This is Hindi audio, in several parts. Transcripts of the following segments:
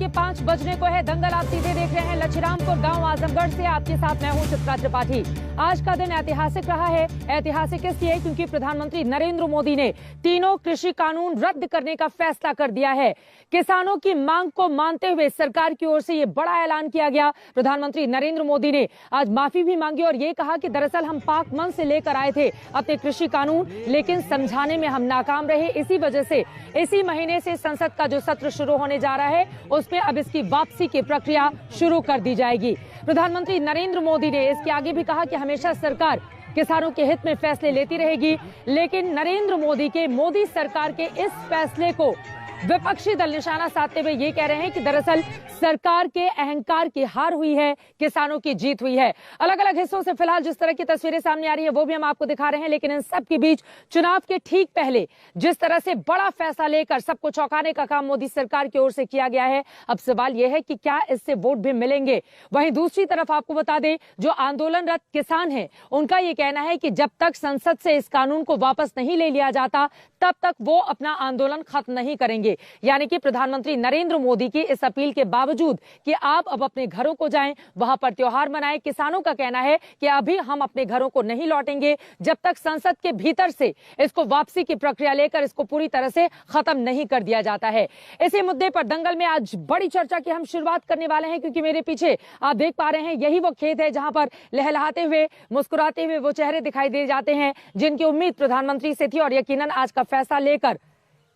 के 5 बजने को है। दंगल आप सीधे देख रहे हैं लछीरामपुर गांव आजमगढ़ से। आपके साथ मैं हूं चित्रा त्रिपाठी। आज का दिन ऐतिहासिक रहा है। ऐतिहासिक इसलिए क्योंकि प्रधानमंत्री नरेंद्र मोदी ने तीनों कृषि कानून रद्द करने का फैसला कर दिया है। किसानों की मांग को मानते हुए सरकार की ओर से ये बड़ा ऐलान किया गया। प्रधानमंत्री नरेंद्र मोदी ने आज माफी भी मांगी और ये कहा कि दरअसल हम पाक मन से लेकर आए थे अपने कृषि कानून, लेकिन समझाने में हम नाकाम रहे। इसी वजह से इसी महीने से संसद का जो सत्र शुरू होने जा रहा है उसमें अब इसकी वापसी की प्रक्रिया शुरू कर दी जाएगी। प्रधानमंत्री नरेंद्र मोदी ने इसके आगे भी कहा कि हमेशा सरकार किसानों के हित में फैसले लेती रहेगी, लेकिन नरेंद्र मोदी के मोदी सरकार के इस फैसले को विपक्षी दल निशाना साधते हुए ये कह रहे हैं कि दरअसल सरकार के अहंकार की हार हुई है, किसानों की जीत हुई है। अलग अलग हिस्सों से फिलहाल जिस तरह की तस्वीरें सामने आ रही है वो भी हम आपको दिखा रहे हैं, लेकिन इन सब के बीच चुनाव के ठीक पहले जिस तरह से बड़ा फैसला लेकर सबको चौंकाने का काम मोदी सरकार की ओर से किया गया है, अब सवाल यह है कि क्या इससे वोट भी मिलेंगे। वहीं दूसरी तरफ आपको बता दें, जो आंदोलनरत किसान हैं उनका ये कहना है कि जब तक संसद से इस कानून को वापस नहीं ले लिया जाता तब तक वो अपना आंदोलन खत्म नहीं करेंगे। यानी कि प्रधानमंत्री नरेंद्र मोदी की इस अपील के बावजूद कि आप अब अपने घरों को जाएं, वहां पर त्योहार मनाएं, किसानों का कहना है कि अभी हम अपने घरों को नहीं लौटेंगे जब तक संसद के भीतर से इसको वापसी की प्रक्रिया लेकर इसको पूरी तरह से खत्म नहीं कर दिया जाता है। इसी मुद्दे पर दंगल में आज बड़ी चर्चा की हम शुरुआत करने वाले हैं, क्योंकि मेरे पीछे आप देख पा रहे हैं यही वो खेत है जहां पर लहलहाते हुए मुस्कुराते हुए वो चेहरे दिखाई दे जाते हैं जिनकी उम्मीद प्रधानमंत्री से थी। और यकीनन आज का फैसला लेकर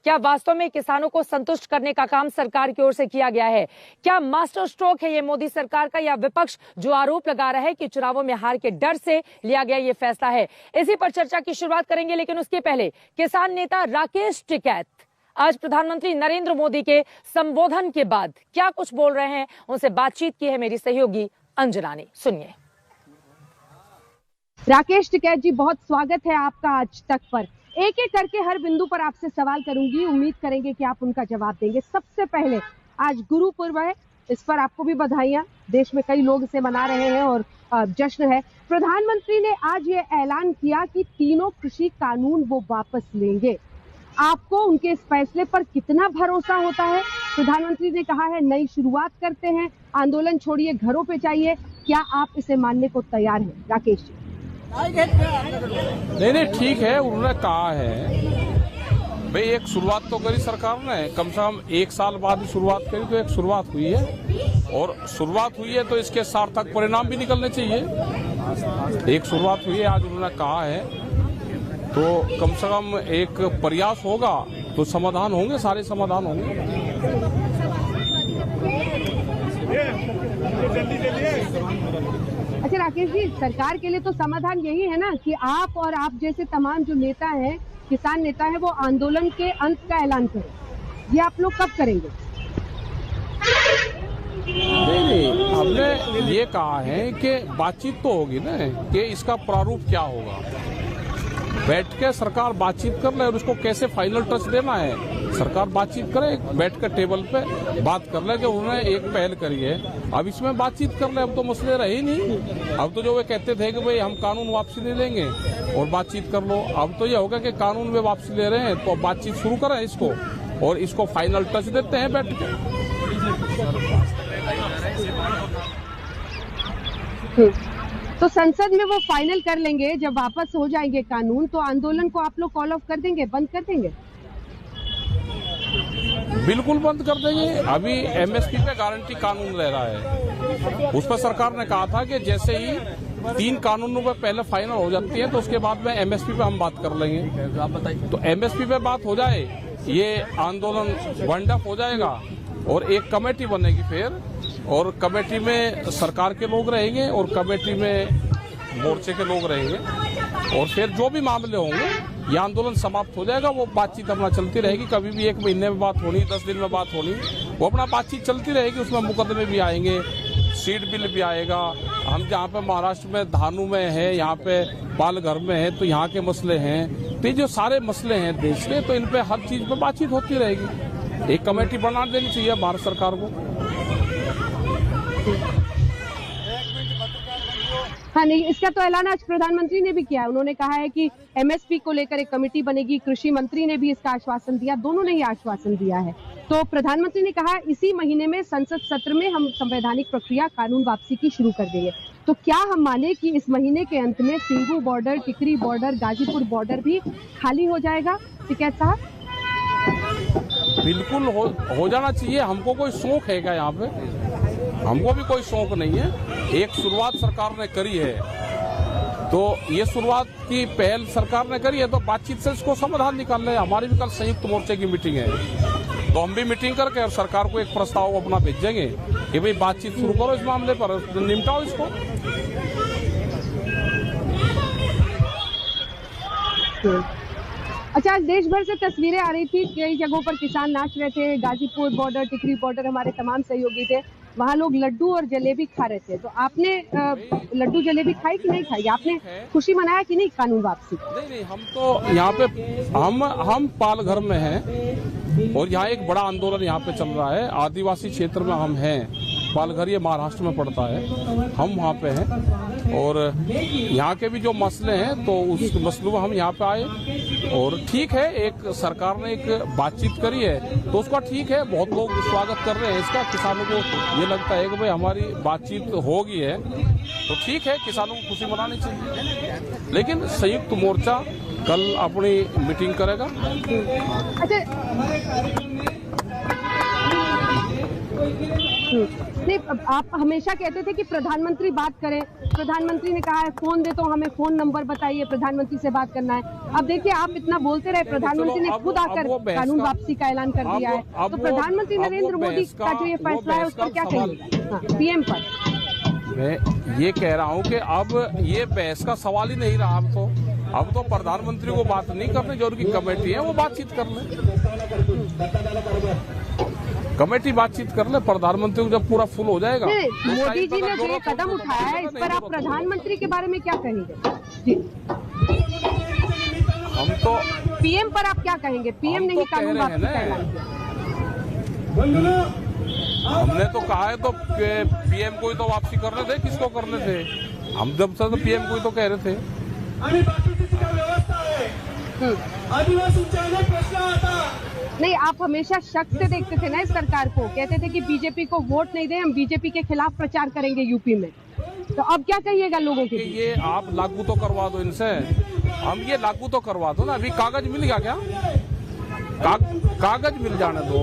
क्या वास्तव में किसानों को संतुष्ट करने का काम सरकार की ओर से किया गया है? क्या मास्टर स्ट्रोक है ये मोदी सरकार का, या विपक्ष जो आरोप लगा रहा है कि चुनावों में हार के डर से लिया गया ये फैसला है? इसी पर चर्चा की शुरुआत करेंगे, लेकिन उसके पहले किसान नेता राकेश टिकैत आज प्रधानमंत्री नरेंद्र मोदी के संबोधन के बाद क्या कुछ बोल रहे हैं, उनसे बातचीत की है मेरी सहयोगी अंजना ने। सुनिए। राकेश टिकैत जी, बहुत स्वागत है आपका आज तक पर। एक एक करके हर बिंदु पर आपसे सवाल करूंगी, उम्मीद करेंगे कि आप उनका जवाब देंगे। सबसे पहले आज गुरु पर्व है, इस पर आपको भी बधाइयां। देश में कई लोग इसे मना रहे हैं और जश्न है। प्रधानमंत्री ने आज ये ऐलान किया कि तीनों कृषि कानून वो वापस लेंगे। आपको उनके इस फैसले पर कितना भरोसा होता है? प्रधानमंत्री ने कहा है नई शुरुआत करते हैं, आंदोलन छोड़िए, घरों पे जाइए। क्या आप इसे मानने को तैयार हैं राकेश जी? नहीं, ठीक है, उन्होंने कहा है भाई एक शुरुआत तो करी सरकार ने, कम से कम 1 साल बाद शुरुआत करी, तो एक शुरुआत हुई है और शुरुआत हुई है तो इसके सार्थक परिणाम भी निकलने चाहिए। एक शुरुआत हुई है, आज उन्होंने कहा है तो कम से कम एक प्रयास होगा तो समाधान होंगे, सारे समाधान होंगे। अच्छा राकेश जी, सरकार के लिए तो समाधान यही है ना कि आप और आप जैसे तमाम जो नेता हैं, किसान नेता हैं, वो आंदोलन के अंत का ऐलान करें। ये आप लोग कब करेंगे? नहीं, हमने ये कहा है कि बातचीत तो होगी ना, कि इसका प्रारूप क्या होगा। बैठ के सरकार बातचीत कर ले और उसको कैसे फाइनल टच देना है सरकार बातचीत करे, बैठ कर टेबल पे बात कर ले कि उन्होंने एक पहल करी है, अब इसमें बातचीत कर ले। अब तो मसले रहे ही नहीं। अब तो जो वे कहते थे कि भाई हम कानून वापसी ले लेंगे और बातचीत कर लो, अब तो ये होगा कि कानून में वापसी ले रहे हैं तो बातचीत शुरू करें इसको और इसको फाइनल टच देते हैं बैठ के। तो संसद में वो फाइनल कर लेंगे, जब वापस हो जाएंगे कानून तो आंदोलन को आप लोग कॉल ऑफ कर देंगे, बंद कर देंगे? बिल्कुल बंद कर देंगे। अभी एमएसपी पे गारंटी कानून रह रहा है, उस पर सरकार ने कहा था कि जैसे ही 3 कानूनों पे पहले फाइनल हो जाती है तो उसके बाद में एमएसपी पे हम बात कर लेंगे। आप बताइए। तो एमएसपी पे बात हो जाए, ये आंदोलन वाइंड अप हो जाएगा और एक कमेटी बनेगी फिर, और कमेटी में सरकार के लोग रहेंगे और कमेटी में मोर्चे के लोग रहेंगे, और फिर जो भी मामले होंगे ये आंदोलन समाप्त हो जाएगा। वो बातचीत अपना चलती रहेगी, कभी भी 1 महीने में बात होनी, 10 दिन में बात होनी, वो अपना बातचीत चलती रहेगी। उसमें मुकदमे भी आएंगे, सीट बिल भी आएगा। हम जहाँ पे महाराष्ट्र में धानु में है, यहाँ पे पालघर में है, तो यहाँ के मसले हैं, तो जो सारे मसले हैं देश के, तो इन पे हर चीज पे बातचीत होती रहेगी। एक कमेटी बना देनी चाहिए भारत सरकार को। हाँ नहीं, इसका तो ऐलान आज प्रधानमंत्री ने भी किया है। उन्होंने कहा है कि एमएसपी को लेकर एक कमेटी बनेगी। कृषि मंत्री ने भी इसका आश्वासन दिया, दोनों ने ही आश्वासन दिया है। तो प्रधानमंत्री ने कहा इसी महीने में संसद सत्र में हम संवैधानिक प्रक्रिया कानून वापसी की शुरू कर देंगे। तो क्या हम माने कि इस महीने के अंत में सिंगू बॉर्डर, टिकरी बॉर्डर, गाजीपुर बॉर्डर भी खाली हो जाएगा टिकैत साहब? बिल्कुल हो जाना चाहिए। हमको कोई शौक है क्या यहाँ पे? हमको भी कोई शौक नहीं है। एक शुरुआत सरकार ने करी है, तो ये शुरुआत की पहल सरकार ने करी है, तो बातचीत से इसको समाधान निकाल रहे हैं। हमारी भी कल संयुक्त मोर्चे की मीटिंग है, तो हम भी मीटिंग करके और सरकार को एक प्रस्ताव अपना भेजेंगे कि भाई बातचीत शुरू करो इस मामले पर, निपटाओ इसको। अच्छा, आज देश भर से तस्वीरें आ रही थी, कई जगहों पर किसान नाच रहे थे। गाजीपुर बॉर्डर, टिकरी बॉर्डर, हमारे तमाम सहयोगी थे, वहाँ लोग लड्डू और जलेबी खा रहे थे। तो आपने लड्डू जलेबी खाई कि नहीं खाई? आपने खुशी मनाया कि नहीं कानून वापसी? नहीं, हम तो यहाँ पे हम पालघर में हैं और यहाँ एक बड़ा आंदोलन यहाँ पे चल रहा है। आदिवासी क्षेत्र में हम हैं, पालघर ये महाराष्ट्र में पड़ता है, हम वहाँ पे हैं और यहाँ के भी जो मसले हैं तो उस मसलों में हम यहाँ पे आए। और ठीक है, एक सरकार ने एक बातचीत करी है तो उसका ठीक है, बहुत लोग स्वागत कर रहे हैं इसका। किसानों को ये लगता है कि भाई हमारी बातचीत हो गई है तो ठीक है, किसानों को खुशी मनानी चाहिए। लेकिन संयुक्त मोर्चा कल अपनी मीटिंग करेगा। अच्छा, नहीं, आप हमेशा कहते थे कि प्रधानमंत्री बात करें। प्रधानमंत्री ने कहा है फोन दे, तो हमें फोन नंबर बताइए, प्रधानमंत्री से बात करना है। अब देखिए, आप इतना बोलते रहे, प्रधानमंत्री ने खुद आकर कानून वापसी का ऐलान कर दिया है। तो प्रधानमंत्री नरेंद्र मोदी का जो ये फैसला है उस पर क्या कहेंगे? पीएम पर मैं ये कह रहा हूँ कि अब ये बहस का सवाल ही नहीं रहा। अब तो प्रधानमंत्री को बात नहीं करनी, जो उनकी कमेटी है वो बातचीत कर ले, कमेटी बातचीत कर ले। प्रधानमंत्री को जब पूरा फुल हो जाएगा। मोदी जी ने जो ये कदम उठाया है, इस पर आप प्रधानमंत्री के बारे में क्या कहेंगे? जी, हम तो पीएम पर आप क्या कहेंगे? पीएम ने ही कानून वापसी का ऐलान किया। हमने तो कहा है तो पीएम को ही तो वापसी करने थे, किसको करने थे? हम जब से तो पीएम को ही तो कह रहे थे। नहीं, आप हमेशा शक से देखते थे ना इस सरकार को, कहते थे कि बीजेपी को वोट नहीं दें, हम बीजेपी के खिलाफ प्रचार करेंगे यूपी में। तो अब क्या कहिएगा लोगों के? ये आप लागू तो करवा दो इनसे, हम ये लागू तो करवा दो ना। अभी कागज मिल गया क्या? कागज मिल जाने दो,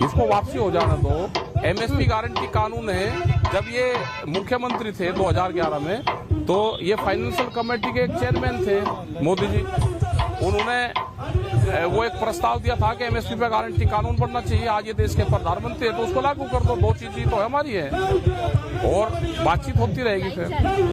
इसको वापसी हो जाने दो। एमएसपी गारंटी कानून है। जब ये मुख्यमंत्री थे 2011 में, तो ये फाइनेंशियल कमेटी के एक चेयरमैन थे मोदी जी। उन्होंने वो एक प्रस्ताव दिया था कि एमएसपी पे गारंटी कानून बनना चाहिए। आज ये देश के प्रधानमंत्री है तो उसको लागू कर दो। दो चीज तो हमारी है और बातचीत होती रहेगी फिर।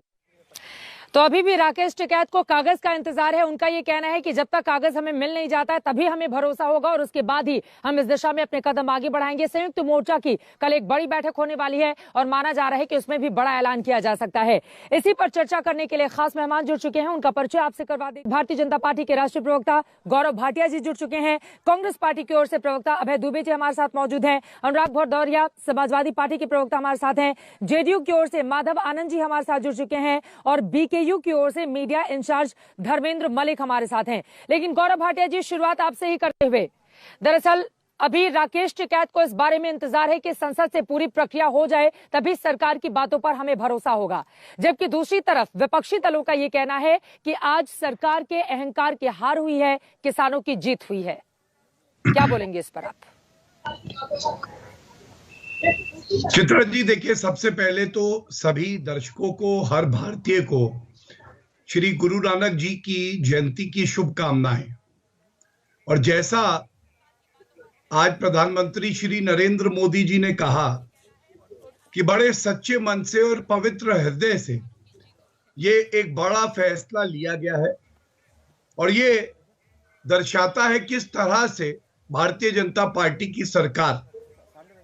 तो अभी भी राकेश टिकैत को कागज का इंतजार है। उनका ये कहना है कि जब तक कागज हमें मिल नहीं जाता है तभी हमें भरोसा होगा और उसके बाद ही हम इस दिशा में अपने कदम आगे बढ़ाएंगे। संयुक्त मोर्चा की कल एक बड़ी बैठक होने वाली है और माना जा रहा है कि उसमें भी बड़ा ऐलान किया जा सकता है। इसी पर चर्चा करने के लिए खास मेहमान जुड़ चुके हैं, उनका परिचय आपसे करवा दें। भारतीय जनता पार्टी के राष्ट्रीय प्रवक्ता गौरव भाटिया जी जुड़ चुके हैं। कांग्रेस पार्टी की ओर से प्रवक्ता अभय दुबे जी हमारे साथ मौजूद हैं। अनुराग भदौरिया समाजवादी पार्टी के प्रवक्ता हमारे साथ हैं। जेडीयू की ओर से माधव आनंद जी हमारे साथ जुड़ चुके हैं और बीकेयू की ओर से मीडिया इंचार्ज धर्मेंद्र मलिक हमारे साथ हैं। लेकिन गौरव भाटिया जी, शुरुआत आपसे ही करते हुए, दरअसल अभी राकेश टिकैत को इस बारे में इंतजार है कि संसद से पूरी प्रक्रिया हो जाए तभी सरकार की बातों पर हमें भरोसा होगा, जबकि दूसरी तरफ विपक्षी दलों का यह कहना है कि आज सरकार के अहंकार की हार हुई है, किसानों की जीत हुई है। क्या बोलेंगे इस पर आप? चित्रा जी, देखिए, सबसे पहले तो सभी दर्शकों को, हर भारतीय को श्री गुरु नानक जी की जयंती की शुभकामनाएं। और जैसा आज प्रधानमंत्री श्री नरेंद्र मोदी जी ने कहा कि बड़े सच्चे मन से और पवित्र हृदय से ये एक बड़ा फैसला लिया गया है और ये दर्शाता है किस तरह से भारतीय जनता पार्टी की सरकार,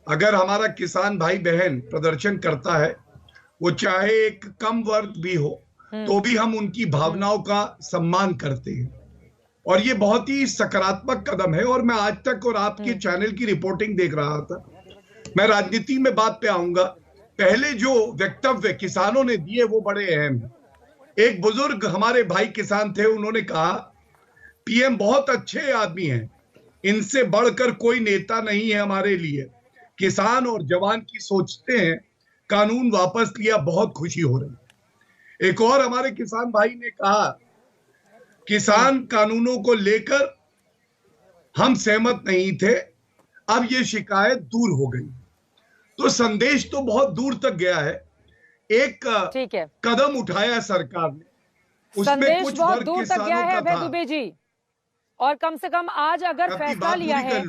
अगर हमारा किसान भाई बहन प्रदर्शन करता है, वो चाहे एक कम वर्ग भी हो तो भी हम उनकी भावनाओं का सम्मान करते हैं और ये बहुत ही सकारात्मक कदम है। और मैं आज तक और आपके चैनल की रिपोर्टिंग देख रहा था। मैं राजनीति में बात पे आऊंगा। पहले जो वक्तव्य किसानों ने दिए वो बड़े अहम हैं। एक बुजुर्ग हमारे भाई किसान थे, उन्होंने कहा पीएम बहुत अच्छे आदमी हैं इनसे बढ़कर कोई नेता नहीं है हमारे लिए। किसान और जवान की सोचते हैं, कानून वापस लिया, बहुत खुशी हो रही। एक और हमारे किसान भाई ने कहा, किसान कानूनों को लेकर हम सहमत नहीं थे, अब ये शिकायत दूर हो गई। तो संदेश तो बहुत दूर तक गया है। एक कदम उठाया सरकार ने, उसमें संदेश कुछ बहुत वर्ग दूर तक गया है अभय दुबे जी। और कम से कम आज अगर फैसला लिया है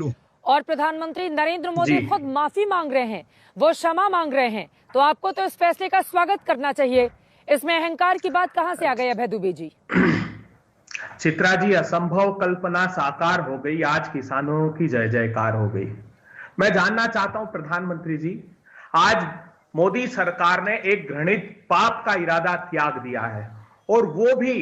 और प्रधानमंत्री नरेंद्र मोदी खुद माफी मांग रहे हैं, वो क्षमा मांग रहे हैं, तो आपको तो इस फैसले का स्वागत करना चाहिए। इसमें अहंकार की बात कहां से आ गई अभय दुबे जी? चित्रा जी, असंभव कल्पना साकार हो गई। आज किसानों की जय जयकार हो गई। मैं जानना चाहता हूं प्रधानमंत्री जी, आज मोदी सरकार ने एक घृणित पाप का इरादा त्याग दिया है, और वो भी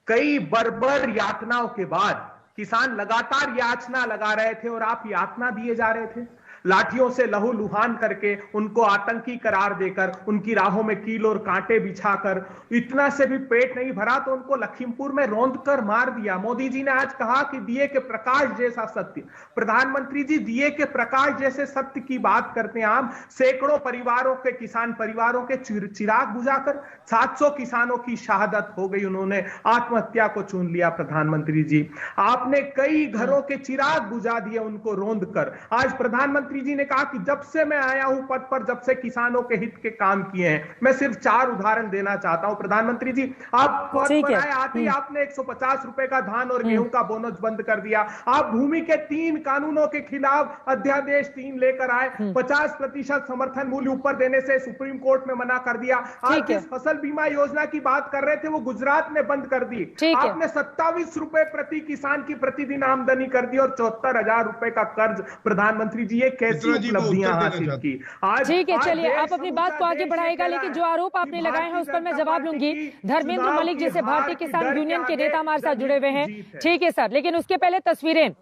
कई बर्बर यातनाओं के बाद। किसान लगातार याचना लगा रहे थे और आप यातना दिए जा रहे थे, लाठियों से लहूलुहान करके, उनको आतंकी करार देकर, उनकी राहों में कील और कांटे बिछाकर। इतना से भी पेट नहीं भरा तो उनको लखीमपुर में रौंद कर मार दिया। मोदी जी ने आज कहा कि दिए के प्रकाश जैसा सत्य। प्रधानमंत्री जी, दिए के प्रकाश जैसे सत्य की बात करते हैं आप। सैकड़ों परिवारों के, किसान परिवारों के चिराग बुझाकर 700 किसानों की शहादत हो गई, उन्होंने आत्महत्या को चुन लिया। प्रधानमंत्री जी, आपने कई घरों के चिराग बुझा दिए उनको रौंद कर। आज प्रधानमंत्री जी ने कहा कि जब से मैं आया हूं पद पर, जब से किसानों के हित के काम किए हैं। मैं सिर्फ 4 उदाहरण देना चाहता हूं। प्रधानमंत्री जी, आप पद पर आए आते ही आपने 150 रुपए का धान और गेहूं का बोनस बंद कर दिया। आप भूमि के 3 कानूनों के खिलाफ अध्यादेश 3 लेकर आए। 50% समर्थन मूल्य ऊपर देने से सुप्रीम कोर्ट में मना कर दिया। आप जिस फसल बीमा योजना की बात कर रहे थे वो गुजरात ने बंद कर दी। आपने 27 रुपए प्रति किसान की प्रतिदिन आमदनी कर दी, और 74,000 रुपए का कर्ज। प्रधानमंत्री जी, ये कैसी उपलब्धियां हासिल की? आज ठीक है, चलिए आप अपनी बात को आगे बढ़ाएगा, लेकिन जो आरोप आपने लगाए हैं उस पर मैं जवाब लूंगी। धर्मेंद्र मलिक जैसे भारतीय किसान यूनियन के नेता हमारे साथ जुड़े हुए हैं। ठीक है सर, लेकिन उसके पहले तस्वीरें,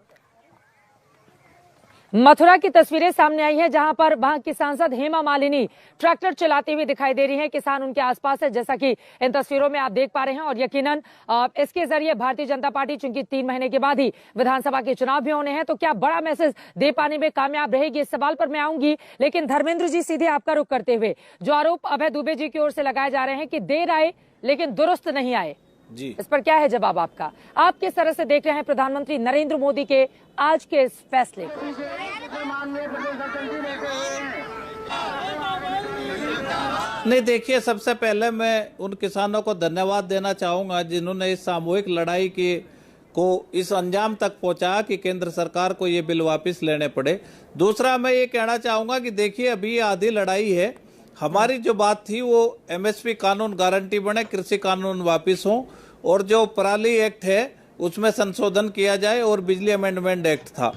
मथुरा की तस्वीरें सामने आई हैं, जहां पर वहां की सांसद हेमा मालिनी ट्रैक्टर चलाती हुई दिखाई दे रही हैं। किसान उनके आसपास है, जैसा कि इन तस्वीरों में आप देख पा रहे हैं। और यकीनन इसके जरिए भारतीय जनता पार्टी, चूंकि 3 महीने के बाद ही विधानसभा के चुनाव भी होने हैं, तो क्या बड़ा मैसेज दे पाने में कामयाब रहेगी, इस सवाल पर मैं आऊंगी। लेकिन धर्मेंद्र जी, सीधे आपका रुख करते हुए, जो आरोप अभय दुबे जी की ओर से लगाए जा रहे हैं कि देर आए लेकिन दुरुस्त नहीं आए जी, इस पर क्या है जवाब आपका? आप किस तरह से देख रहे हैं प्रधानमंत्री नरेंद्र मोदी के आज के इस फैसले को? नहीं, देखिए, सबसे पहले मैं उन किसानों को धन्यवाद देना चाहूंगा जिन्होंने इस सामूहिक लड़ाई को इस अंजाम तक पहुंचाया कि केंद्र सरकार को ये बिल वापस लेने पड़े। दूसरा, मैं ये कहना चाहूंगा कि देखिए, अभी आधी लड़ाई है। हमारी जो बात थी वो एमएसपी कानून गारंटी बने, कृषि कानून वापस हो, और जो पराली एक्ट है उसमें संशोधन किया जाए, और बिजली अमेंडमेंट एक्ट था।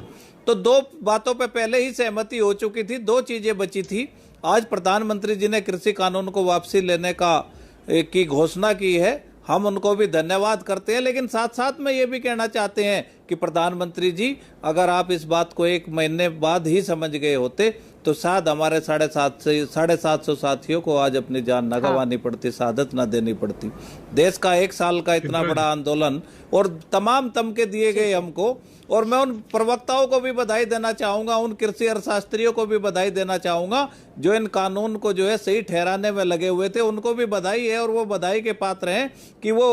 तो 2 बातों पे पहले ही सहमति हो चुकी थी, 2 चीजें बची थी। आज प्रधानमंत्री जी ने कृषि कानून को वापसी लेने की घोषणा की है, हम उनको भी धन्यवाद करते हैं। लेकिन साथ साथ में ये भी कहना चाहते हैं कि प्रधानमंत्री जी, अगर आप इस बात को 1 महीने बाद ही समझ गए होते तो शायद हमारे 750 साथियों को आज अपनी जान न गंवानी पड़ती, शहादत न देनी पड़ती। देश का 1 साल का इतना बड़ा आंदोलन और तमाम तमके दिए गए हमको। और मैं उन प्रवक्ताओं को भी बधाई देना चाहूंगा, उन कृषि अर्थशास्त्रियों को भी बधाई देना चाहूंगा जो इन कानून को जो है सही ठहराने में लगे हुए थे, उनको भी बधाई है। और वो बधाई के पात्र हैं कि वो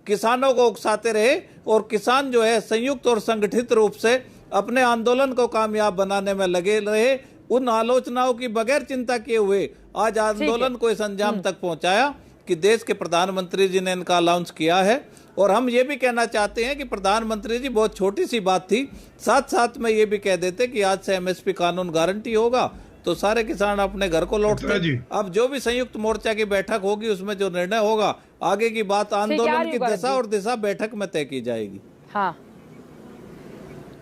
किसानों को उकसाते रहे, और किसान जो है संयुक्त और संगठित रूप से अपने आंदोलन को कामयाब बनाने में लगे रहे। उन आलोचनाओं की बगैर चिंता किए हुए आज आंदोलन को इस अंजाम तक पहुंचाया कि देश के प्रधानमंत्री जी ने इनका अनाउंस किया है। और हम ये भी कहना चाहते हैं कि प्रधानमंत्री जी, बहुत छोटी सी बात थी, साथ साथ में ये भी कह देते कि आज से एमएसपी कानून गारंटी होगा तो सारे किसान अपने घर को लौटते। अब जो भी संयुक्त मोर्चा की बैठक होगी उसमें जो निर्णय होगा, आगे की बात आंदोलन की दशा और दिशा बैठक में तय की जाएगी। हाँ,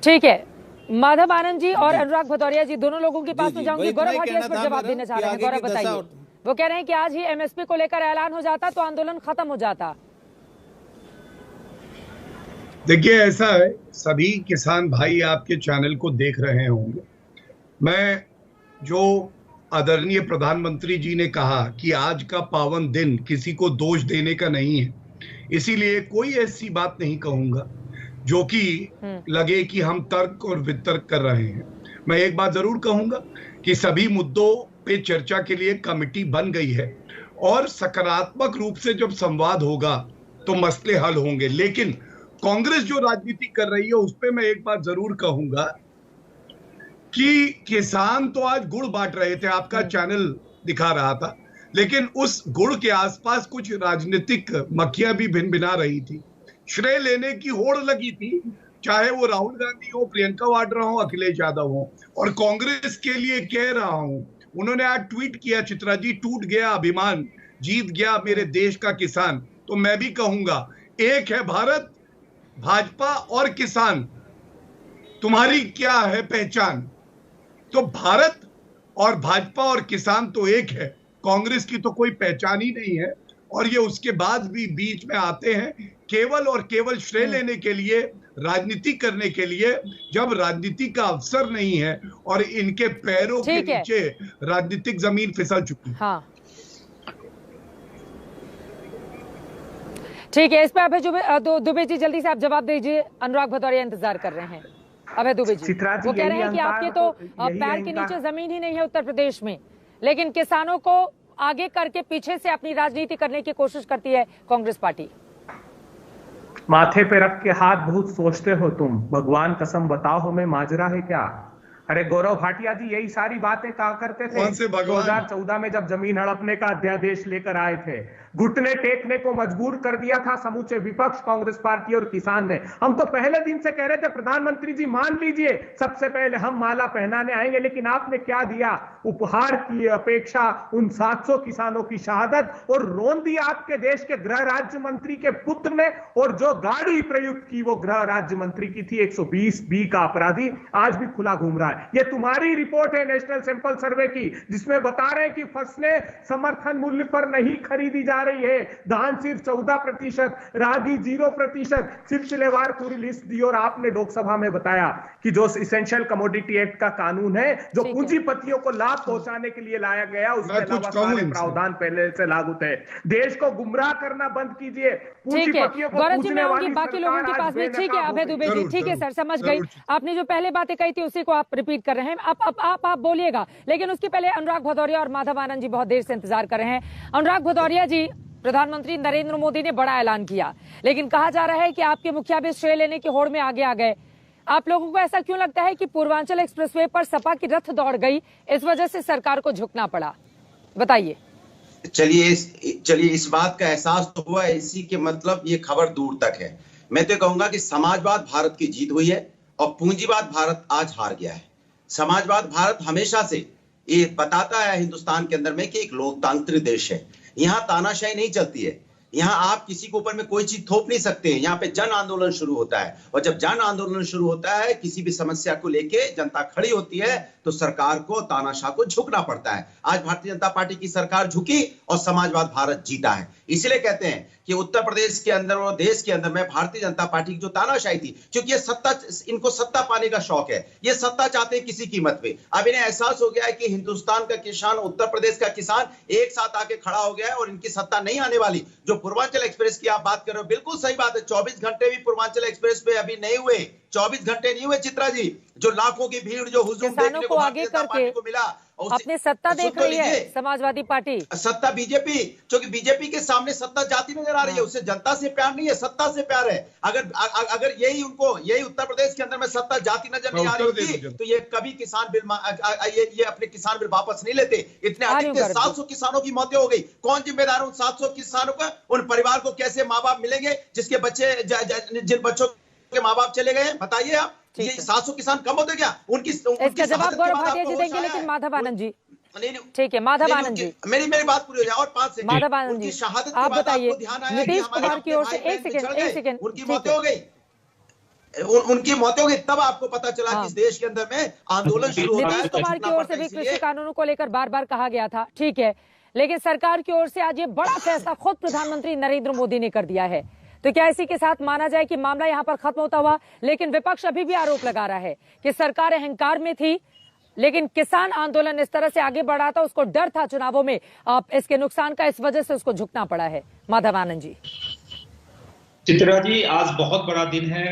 ठीक है। माधव आनंद जी और अनुराग भदौरिया जी, दोनों लोगों के पास में जाऊंगी। गौरव भाटिया इस पर जवाब देना चाह रहे हैं। गौरव, बताइए। वो कह रहे हैं कि आज ही एमएसपी को लेकर ऐलान हो जाता तो आंदोलन खत्म हो जाता। देखिए, ऐसा है, सभी किसान भाई आपके चैनल को देख रहे होंगे। मैं जो आदरणीय प्रधानमंत्री जी ने कहा कि आज का पावन दिन किसी को दोष देने का नहीं है, इसीलिए कोई ऐसी बात नहीं कहूंगा। जो कि लगे कि हम तर्क और वितर्क कर रहे हैं। मैं एक बात जरूर कहूंगा कि सभी मुद्दों पे चर्चा के लिए कमेटी बन गई है और सकारात्मक रूप से जब संवाद होगा तो मसले हल होंगे। लेकिन कांग्रेस जो राजनीति कर रही है उस पे मैं एक बात जरूर कहूंगा कि किसान तो आज गुड़ बांट रहे थे, आपका चैनल दिखा रहा था, लेकिन उस गुड़ के आसपास कुछ राजनीतिक मक्खियां भी भिनभिना रही थी। श्रेय लेने की होड़ लगी थी, चाहे वो राहुल गांधी हो, प्रियंका वाड्रा हो, अखिलेश यादव हो। और कांग्रेस के लिए कह रहा हूं, उन्होंने आज ट्वीट किया, चित्रा जी, टूट गया अभिमान, जीत गया मेरे देश का किसान। तो मैं भी कहूंगा, एक है भारत, भाजपा और किसान, तुम्हारी क्या है पहचान? तो भारत और भाजपा और किसान तो एक है, कांग्रेस की तो कोई पहचान ही नहीं है। और ये उसके बाद भी बीच में आते हैं केवल और केवल श्रेय लेने के लिए, राजनीति करने के लिए, जब राजनीति का अवसर नहीं है और इनके पैरों के नीचे राजनीतिक जमीन फिसल चुकी है। हाँ, ठीक है, इस पे अभय दुबे जी जल्दी से आप जवाब दीजिए। अनुराग भदौरिया इंतजार कर रहे हैं। अभय दुबे जी, वो कह रहे हैं कि आपके तो पैर के नीचे जमीन ही नहीं है उत्तर प्रदेश में, लेकिन किसानों को आगे करके पीछे से अपनी राजनीति करने की कोशिश करती है कांग्रेस पार्टी। माथे पे रख के हाथ बहुत सोचते हो तुम, भगवान कसम बताओ हमें माजरा है क्या? अरे गौरव भाटिया जी यही सारी बातें कहा करते थे 2014 में जब जमीन हड़पने का अध्यादेश लेकर आए थे। घुटने टेकने को मजबूर कर दिया था समूचे विपक्ष, कांग्रेस पार्टी और किसान ने। हम तो पहले दिन से कह रहे थे प्रधानमंत्री जी मान लीजिए, सबसे पहले हम माला पहनाने आएंगे, लेकिन आपने क्या दिया? उपहार की अपेक्षा उन 700 किसानों की शहादत, और रोन दिया आपके देश के गृह राज्य मंत्री के पुत्र ने। और जो गाड़ी प्रयुक्त की वो गृह राज्य मंत्री की थी, 120B का अपराधी आज भी खुला घूम रहा है। ये तुम्हारी रिपोर्ट है नेशनल सैंपल सर्वे की, जिसमें बता रहे हैं कि फसलें समर्थन मूल्य पर नहीं खरीदी जा रही है। धान सिर्फ 14%, रागी 0%, सिलसिलेवार पूरी लिस्ट दी। और आपने लोकसभा में बताया कि जो इसेंशियल कमोडिटी एक्ट का कानून है, जो पूंजीपतियों को लाभ पहुंचाने के लिए लाया गया, उसके अलावा सारे प्रावधान पहले से लागू थे। देश को गुमराह करना बंद कीजिए, पूंजीपतियों को पूजने वाली बाकी लोगों के पास में। ठीक है अभय दुबे जी, ठीक है सर, समझ गई। आपने जो पहले बातें कही थी उसी को आप रिपीट कर रहे हैं। आप बोलिएगा, लेकिन उसके पहले अनुराग भदौरिया और माधव आनंद जी बहुत देर से इंतजार कर रहे हैं। अनुराग भदौरिया जी, प्रधानमंत्री नरेंद्र मोदी ने बड़ा ऐलान किया, लेकिन कहा जा रहा है कि आपके मुखिया भी श्रेय लेने की होड़ में आगे आ गए। आप लोगों को ऐसा क्यों लगता है कि पूर्वांचल एक्सप्रेसवे पर सपा की रथ दौड़ गई, इस वजह से सरकार को झुकना पड़ा? बताइए। चलिए इस बात का एहसास तो हुआ, इसी के मतलब ये खबर दूर तक है। मैं तो कहूंगा कि समाजवाद भारत की जीत हुई है और पूंजीवाद भारत आज हार गया है। समाजवाद भारत हमेशा से ये बताता है हिंदुस्तान के अंदर में कि एक लोकतांत्रिक देश है, यहाँ तानाशाही नहीं चलती है, यहाँ आप किसी के ऊपर में कोई चीज थोप नहीं सकते हैं। यहाँ पे जन आंदोलन शुरू होता है, और जब जन आंदोलन शुरू होता है, किसी भी समस्या को लेके जनता खड़ी होती है, तो सरकार को, तानाशाह को झुकना पड़ता है। आज भारतीय जनता पार्टी की सरकार झुकी और समाजवाद भारत जीता है। इसलिए कहते हैं कि उत्तर प्रदेश के अंदर और देश के अंदर में भारतीय जनता पार्टी की जो तानाशाही थी, क्योंकि ये सत्ता, इनको सत्ता पाने का शौक है, ये सत्ता चाहते हैं किसी कीमत पे। अब इन्हें एहसास हो गया है कि हिंदुस्तान का किसान, उत्तर प्रदेश का किसान एक साथ आके खड़ा हो गया है और इनकी सत्ता नहीं आने वाली। जो पूर्वांचल एक्सप्रेस की आप बात कर रहे हो, बिल्कुल सही बात है। 24 घंटे भी पूर्वांचल एक्सप्रेस पे अभी नहीं हुए, 24 घंटे नहीं हुए चित्रा जी। जो लाखों की भीड़, जो हुजूम देखने को भारतीय जनता पार्टी को मिला, अपने सत्ता देख रही है समाजवादी पार्टी, सत्ता बीजेपी, क्योंकि बीजेपी के सामने सत्ता जाती नजर आ रही है, उससे जनता से प्यार नहीं है, सत्ता से प्यार है। अगर यही उत्तर प्रदेश के अंदर में सत्ता जाती नजर नहीं आ रही थी, तो ये कभी किसान बिल, ये अपने किसान बिल वापस नहीं लेते। इतने अधिक 700 किसानों की मौतें हो गई। कौन जिम्मेदार है उन 700 किसानों का? उन परिवार को कैसे माँ बाप मिलेंगे जिसके बच्चे, जिन बच्चों के माँ बाप चले गए? बताइए आप, ये 700 किसान कम होते क्या? इसका जवाब गौरव भाटिया जी देंगे, लेकिन माधव आनंद जी, ठीक है माधव आनंद जी, मेरी बात पूरी हो जाए और 5 सेकंड। माधव आनंद जी, आप बताइए, नीतीश कुमार की ओर से एक सेकंड, उनकी मौतें हो गई, उनकी मौतें हो गई, तब आपको पता चला कि इस देश के अंदर में आंदोलन शुरू होता है। नीतीश कुमार की ओर से भी कृषि कानूनों को लेकर बार बार कहा गया था, ठीक है, लेकिन सरकार की ओर से आज ये बड़ा फैसला खुद प्रधानमंत्री नरेंद्र मोदी ने कर दिया है। तो क्या इसी के साथ माना जाए कि मामला यहां पर खत्म होता हुआ? लेकिन विपक्ष अभी भी आरोप लगा रहा है कि सरकार अहंकार में थी, लेकिन किसान आंदोलन इस तरह से आगे बढ़ा था, उसको डर था चुनावों में इसके नुकसान का, इस वजह से उसको झुकना पड़ा है। माधव आनंद जी, चित्रा जी, आज बहुत बड़ा दिन है,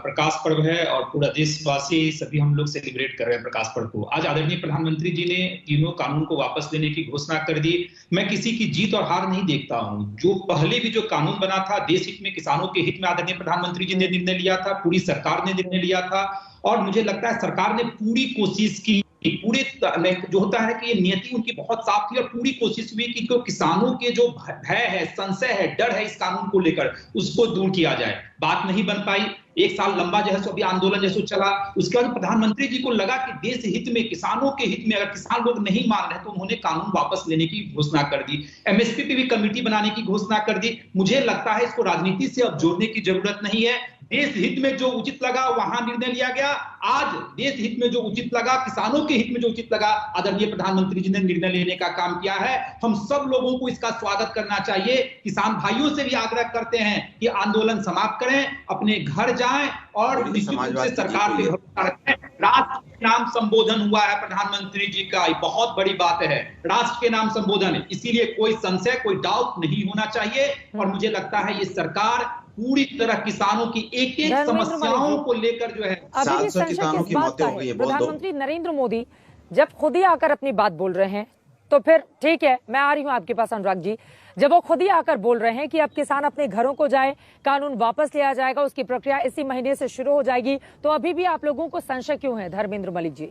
प्रकाश पर्व है और पूरा देशवासी सभी हम लोग सेलिब्रेट कर रहे हैं प्रकाश पर्व को। आज आदरणीय प्रधानमंत्री जी ने तीनों कानून को वापस लेने की घोषणा कर दी। मैं किसी की जीत और हार नहीं देखता हूं। जो पहले भी जो कानून बना था, देश हित में, किसानों के हित में आदरणीय प्रधानमंत्री जी ने निर्णय लिया था, पूरी सरकार ने निर्णय लिया था और मुझे लगता है सरकार ने पूरी कोशिश की। पूरे जो होता है कि ये नियति उनकी बहुत साफ थी और पूरी कोशिश हुई कि किसानों के जो भय है, संशय है, डर है इस कानून को लेकर, उसको दूर किया जाए। बात नहीं बन पाई, एक साल लंबा जो है सो अभी आंदोलन जैसे चला। उसके बाद प्रधानमंत्री जी को लगा कि देश हित में, किसानों के हित में अगर किसान लोग नहीं मान रहे तो उन्होंने कानून वापस लेने की घोषणा कर दी। एमएसपी पे भी कमेटी बनाने की घोषणा कर दी। मुझे लगता है इसको राजनीति से अब जोड़ने की जरूरत नहीं है। देश हित में जो उचित लगा वहां निर्णय लिया गया। आज देश हित में जो उचित लगा, किसानों के हित में जो उचित लगा, आदरणीय प्रधानमंत्री जी ने निर्णय लेने का काम किया है। हम सब लोगों को इसका स्वागत करना चाहिए। किसान भाइयों से भी आग्रह करते हैं कि आंदोलन समाप्त करें, अपने घर जाएं और निश्चित रूप से सरकार पे भरोसा रखें। राष्ट्र के नाम संबोधन हुआ है प्रधानमंत्री जी का, बहुत बड़ी बात है। राष्ट्र के नाम संबोधन, इसीलिए कोई संशय, कोई डाउट नहीं होना चाहिए। और मुझे लगता है ये सरकार पूरी तरह किसानों की एक एक समस्याओं को लेकर जो है, अभी भी संशय किस बात का है? प्रधानमंत्री नरेंद्र मोदी जब खुद ही आकर अपनी बात बोल रहे हैं तो फिर ठीक है, मैं आ रही हूं आपके पास अनुराग जी। जब वो खुद ही आकर बोल रहे हैं कि अब किसान अपने घरों को जाए, कानून वापस लिया जाएगा, उसकी प्रक्रिया इसी महीने से शुरू हो जाएगी, तो अभी भी आप लोगों को संशय क्यों है धर्मेंद्र मलिक जी?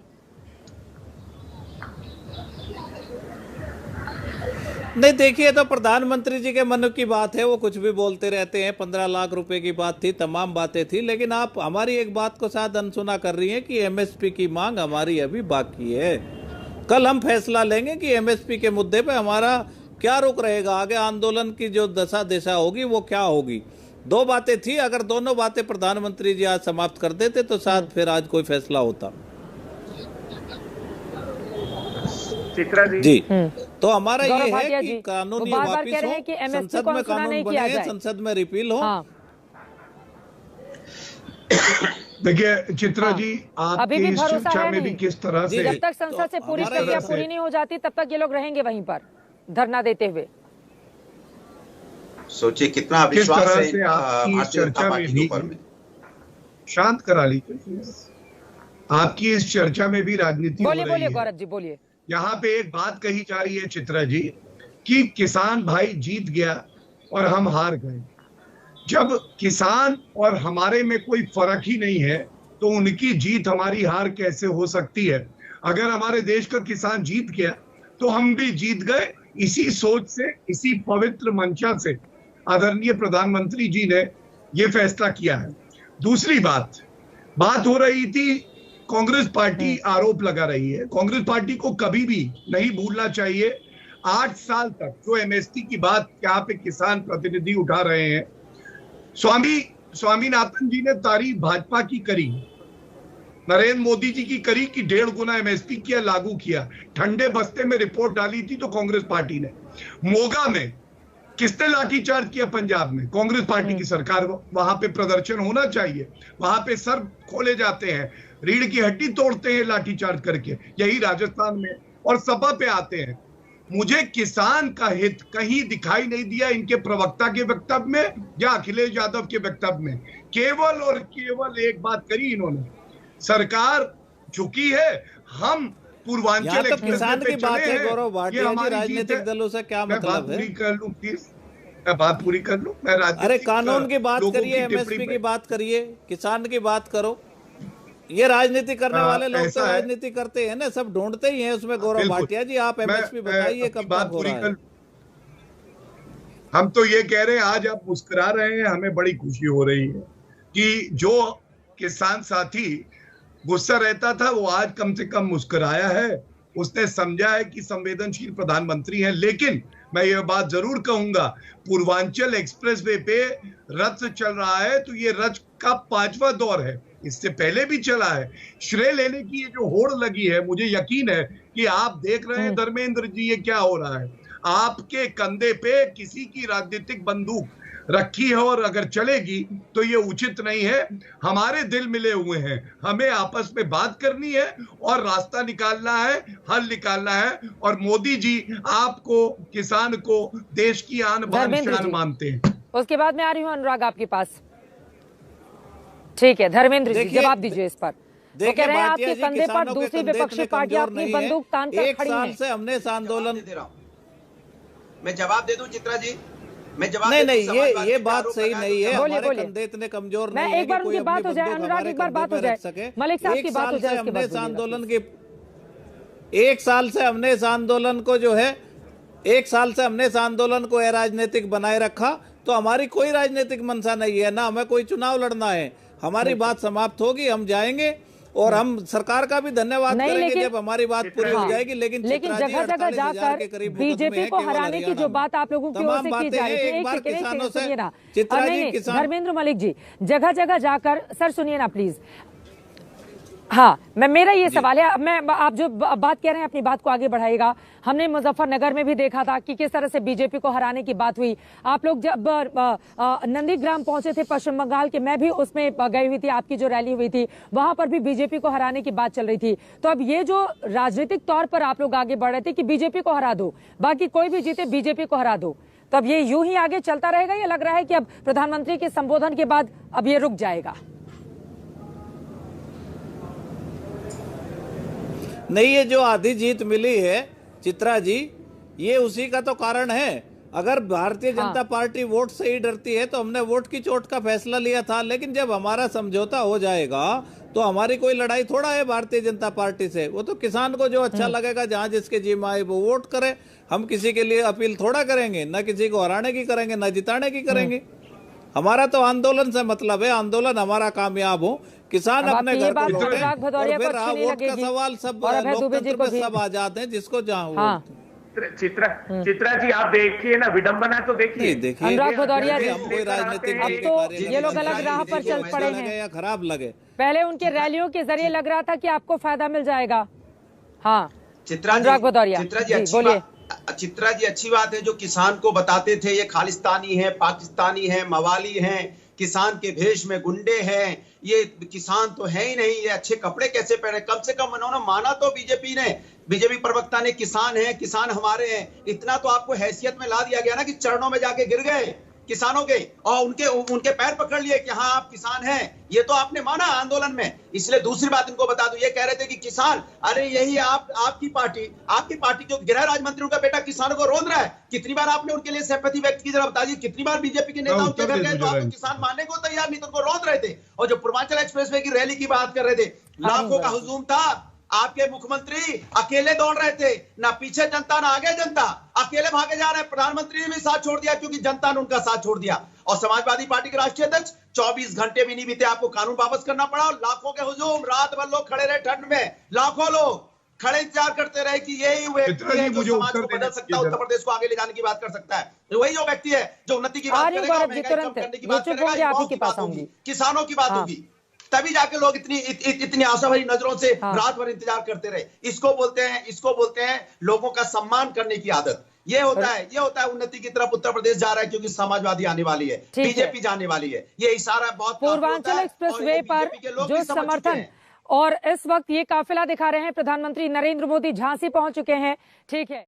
नहीं, देखिए, तो प्रधानमंत्री जी के मन की बात है, वो कुछ भी बोलते रहते हैं। 15 लाख रुपए की बात थी, तमाम बातें थी, लेकिन आप हमारी एक बात को शायद अनसुना कर रही हैं कि एमएसपी की मांग हमारी अभी बाकी है। कल हम फैसला लेंगे कि एमएसपी के मुद्दे पे हमारा क्या रुख रहेगा, आगे आंदोलन की जो दिशा होगी वो क्या होगी। दो बातें थी, अगर दोनों बातें प्रधानमंत्री जी आज समाप्त कर देते तो शायद फिर आज कोई फैसला होता। चित्रा जी, तो हमारा ये है कि जी, कानून ये वापिस हो, संसद में कानून बने, संसद में रिपील हो। हाँ। देखिए चित्रा जी, अभी भी आपकी इस भरोसा चर्चा है में भी नहीं। किस तरह से, जब तक संसद से पूरी प्रक्रिया पूरी नहीं हो जाती तब तक ये लोग रहेंगे वहीं पर धरना देते हुए। सोचिए कितना अविश्वास है किस तरह से आपकी इस चर्चा में भी, शांत करा लीजिए, आपकी इस चर्चा में भी राजनीति हो रही है। बोलिए गौरव जी, बोलिए। यहाँ पे एक बात कही जा रही है चित्रा जी कि किसान भाई जीत गया और हम हार गए। जब किसान और हमारे में कोई फर्क ही नहीं है तो उनकी जीत हमारी हार कैसे हो सकती है? अगर हमारे देश का किसान जीत गया तो हम भी जीत गए। इसी सोच से, इसी पवित्र मंशा से आदरणीय प्रधानमंत्री जी ने ये फैसला किया है। दूसरी बात हो रही थी, कांग्रेस पार्टी आरोप लगा रही है। कांग्रेस पार्टी को कभी भी नहीं भूलना चाहिए 8 साल तक जो एमएसपी की बात यहाँ पे किसान प्रतिनिधि उठा रहे हैं। स्वामीनाथन जी ने तारीफ भाजपा की करी, नरेंद्र मोदी जी की करी कि 1.5 गुना एमएसपी किया, लागू किया। ठंडे बस्ते में रिपोर्ट डाली थी तो कांग्रेस पार्टी ने। मोगा में किसने लाठीचार्ज किया? पंजाब में कांग्रेस पार्टी की सरकार। वहां पे प्रदर्शन होना चाहिए, वहां पे सर खोले जाते हैं, रीढ़ की हड्डी तोड़ते हैं लाठीचार्ज करके। यही राजस्थान में, और सभा पे आते हैं। मुझे किसान का हित कहीं दिखाई नहीं दिया इनके प्रवक्ता के वक्तव्य में या अखिलेश यादव के वक्तव्य में। केवल और केवल एक बात करी इन्होंने, सरकार झुकी है, हम पूर्वांचल किसान की बात है। गौरव भाटिया जी, राजनीतिक दलों से क्या मतलब है? बात पूरी कर लूं मैं। अरे कानून की बात करिए, एमएसपी की बात करिए, किसान की बात करो। ये राजनीति करने वाले लोग तो राजनीति करते हैं ना, सब ढूंढते ही हैं उसमें। गौरव भाटिया जी, आप एमएसपी बताइए कब तक हो रहा है? हम तो ये कह रहे हैं, आज आप मुस्कुरा रहे हैं, हमें बड़ी खुशी हो रही है कि जो किसान साथी गुस्सा रहता था वो आज कम से कम मुस्कुराया है। उसने समझा है कि संवेदनशील प्रधानमंत्री हैं। लेकिन मैं ये बात जरूर कहूंगा, पूर्वांचल एक्सप्रेसवे पे रथ चल रहा है तो ये रथ का 5वां दौर है, इससे पहले भी चला है। श्रेय लेने की ये जो होड़ लगी है, मुझे यकीन है कि आप देख रहे हैं धर्मेंद्र जी ये क्या हो रहा है। आपके कंधे पे किसी की राजनीतिक बंदूक रखी है और अगर चलेगी तो ये उचित नहीं है। हमारे दिल मिले हुए हैं, हमें आपस में बात करनी है और रास्ता निकालना है, हल निकालना है। और मोदी जी आपको, किसान को देश की आन बान शान मानते हैं। उसके बाद मैं आ रही हूँ अनुराग आपके पास। ठीक है धर्मेंद्र जी, जवाब दीजिए इस पर। वो कह रहे हैं आपके कंधे पर दूसरी विपक्षी पार्टियां अपनी बंदूक तान कर खड़ी हैं। 1 साल से हमने इस आंदोलन, मैं जवाब दे दूं चित्रा जी, मैं जवाब नहीं ये बात सही नहीं है। हमारे कंधे इतने कमजोर नहीं है एक बार उनकी बात हो जाए, अनुराग एक बार बात हो जाए, मलिक साहब की बात हो जाए। हमने इस आंदोलन की 1 साल से हमने इस आंदोलन को जो है 1 साल से हमने इस आंदोलन को अराजनीतिक बनाए रखा। तो हमारी कोई राजनीतिक मंशा नहीं है, ना हमें कोई चुनाव लड़ना है। हमारी बात समाप्त होगी, हम जाएंगे और हम सरकार का भी धन्यवाद करेंगे जब हमारी बात पूरी हो जाएगी। लेकिन जगह जगह जाकर बीजेपी को हराने की जो बात आप लोगों की ओर से की जा रही है, धर्मेंद्र मलिक जी, जगह जगह जाकर, सर सुनिए ना प्लीज। हाँ, मेरा ये सवाल है, मैं आप जो बात कह रहे हैं अपनी बात को आगे बढ़ाइएगा। हमने मुजफ्फरनगर में भी देखा था कि किस तरह से बीजेपी को हराने की बात हुई। आप लोग जब नंदीग्राम पहुंचे थे पश्चिम बंगाल के, मैं भी उसमें गई हुई थी, आपकी जो रैली हुई थी वहां पर भी बीजेपी को हराने की बात चल रही थी। तो अब ये जो राजनीतिक तौर पर आप लोग आगे बढ़ रहे थे कि बीजेपी को हरा दो, बाकी कोई भी जीते बीजेपी को हरा दो, तो अब ये यूं ही आगे चलता रहेगा या लग रहा है कि अब प्रधानमंत्री के संबोधन के बाद अब ये रुक जाएगा? नहीं, ये जो आधी जीत मिली है चित्रा जी, ये उसी का तो कारण है। अगर भारतीय जनता पार्टी वोट से ही डरती है तो हमने वोट की चोट का फैसला लिया था। लेकिन जब हमारा समझौता हो जाएगा तो हमारी कोई लड़ाई थोड़ा है भारतीय जनता पार्टी से। वो तो किसान को जो अच्छा लगेगा, जहां जिसके जी में आए वो वोट करे। हम किसी के लिए अपील थोड़ा करेंगे, न किसी को हराने की करेंगे न जिताने की करेंगे। हमारा तो आंदोलन से मतलब है, आंदोलन हमारा कामयाब हो, किसान अपने घर को लौटे, और फिर वोट का सवाल सब लोकतंत्र में सब आजाद है, जिसको जहाँ चित्रा जी आप देखिए ना, विडंबना तो देखिए। अनुराग भदौरिया जी, कोई राजनीतिक तो ये लोग अलग राह पर चल पड़े हैं या खराब लगे। पहले उनके रैलियों के जरिए लग रहा था कि आपको फायदा मिल जाएगा। हाँ चित्रा भदौरिया बोलिए। चित्रा जी अच्छी बात है, जो किसान को बताते थे ये खालिस्तानी है, पाकिस्तानी है, मवाली है, किसान के भेष में गुंडे हैं, ये किसान तो है ही नहीं, ये अच्छे कपड़े कैसे पहने। कम से कम उन्होंने माना तो बीजेपी प्रवक्ता ने किसान है, किसान हमारे हैं। इतना तो आपको हैसियत में ला दिया गया ना कि चरणों में जाके गिर गए किसानों के, और उनके पैर पकड़ लिए कि हाँ आप किसान हैं। ये तो आपने माना आंदोलन में। इसलिए दूसरी बात इनको बता दूं, ये कह रहे थे कि किसान, अरे यही आपकी पार्टी जो गृह राज्य मंत्री उनका बेटा किसानों को रोंद रहा है। कितनी बार आपने उनके लिए सिंपैथी व्यक्त की, जरा बताइए। कितनी बार बीजेपी के नेताओं के घर गए तो आप किसान मानने को तैयार नहीं, तो उनको रोंद रहे थे। और जो पूर्वांचल एक्सप्रेसवे की रैली की बात कर रहे थे, लाखों का हुजूम था, आपके मुख्यमंत्री अकेले दौड़ रहे थे, ना पीछे जनता ना आगे जनता, अकेले भागे जा रहे हैं। प्रधानमंत्री ने भी साथ छोड़ दिया क्योंकि जनता ने उनका साथ छोड़ दिया। और समाजवादी पार्टी के राष्ट्रीय अध्यक्ष 24 घंटे भी नहीं बीते, आपको कानून वापस करना पड़ा। और लाखों के हुजूम, रात भर लोग खड़े रहे ठंड में, लाखों लोग खड़े इंतजार करते रहे कि यही व्यक्ति है जो समाज को बदल सकता है, उत्तर प्रदेश को आगे ले जाने की बात कर सकता है। वही जो व्यक्ति है जो उन्नति की बात करेगा, महंगाई कम करने की बात करेगा, किसानों की बात होगी, तभी जाके लोग इतनी आशा भरी नजरों से रात भर इंतजार करते रहे। इसको बोलते हैं लोगों का सम्मान करने की आदत। ये होता है उन्नति की तरफ उत्तर प्रदेश जा रहा है क्योंकि समाजवादी आने वाली है, बीजेपी जाने वाली है। ये इशारा बहुत पूर्वांचल एक्सप्रेसवे पर जो समर्थन, और इस वक्त ये काफिला दिखा रहे हैं प्रधानमंत्री नरेंद्र मोदी झांसी पहुंच चुके हैं। ठीक है।